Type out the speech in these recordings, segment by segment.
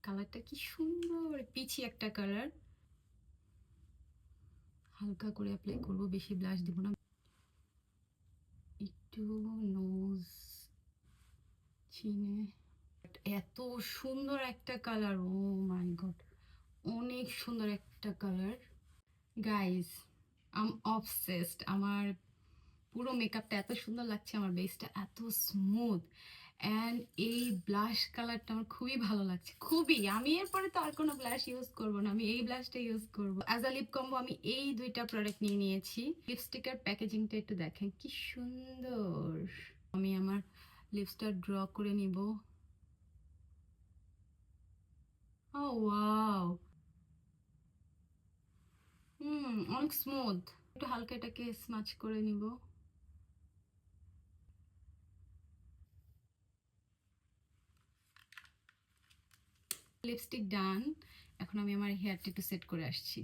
কালারটা কি সুন্দর, পিচি একটা কালার। হালকা করে অ্যাপ্লাই করব, বেশি ব্লাশ দিব না। একটু নোজ, চিনে। এত সুন্দর একটা কালার, ও মাই গড, অনেক সুন্দর একটা কালার। গাইস, আম অবসেসড। আমার পুরো মেকআপটা এত সুন্দর লাগছে, আমার বেসটা এত স্মুথ, অ্যান্ড এই ব্লাশ কালারটা আমার খুবই ভালো লাগছে, খুবই। আমি এরপরে তো আর কোনো ব্লাশ ইউজ করব না, আমি এই ব্লাশটা ইউজ করব। অ্যাজ আ লিপ কম্বো আমি এই দুইটা প্রোডাক্ট নিয়ে নিয়েছি। লিপস্টিকের প্যাকেজিংটা একটু দেখেন কি সুন্দর। আমি আমার লিপসটা ড্র করে নিব। ও ওয়াও, অনেক স্মুথ। একটু হালকা এটাকে স্মাচ করে নিব। লিপস্টিক ডান। এখন আমি আমার হেয়ারটা একটু সেট করে আসছি।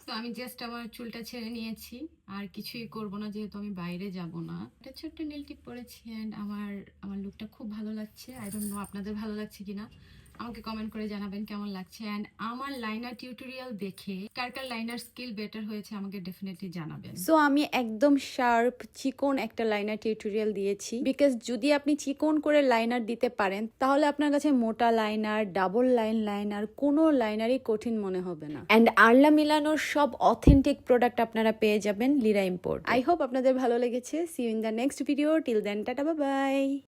তো আমি জাস্ট আমার চুলটা ছেড়ে নিয়েছি, আর কিছুই করব না যেহেতু আমি বাইরে যাব না। একটা ছোট্ট নীল টিপ পরেছি, অ্যান্ড আমার আমার লুকটা খুব ভালো লাগছে। আই ডোন্ট নো আপনাদের ভালো লাগছে কিনা, আমাকে কমেন্ট করে জানাবেন কেমন লাগছে। অ্যান্ড আমার লাইনার টিউটোরিয়াল দেখে কার কার লাইনার স্কিল বেটার হয়েছে আমাকে ডেফিনেটলি জানাবেন। সো আমি একদম শার্প চিকন একটা লাইনার টিউটোরিয়াল দিয়েছি, বিকজ যদি আপনি চিকন করে লাইনার দিতে পারেন তাহলে আপনার কাছে মোটা লাইনার, ডাবল লাইনার কোনো লাইনারই কঠিন মনে হবে না। অ্যান্ড আরলা মিলানোর সব অথেন্টিক প্রোডাক্ট আপনারা পেয়ে যাবেন লিরা ইম্পোর্ট। আই হোপ আপনাদের ভালো লেগেছে। See you in the next video. Till then, tata, bye by.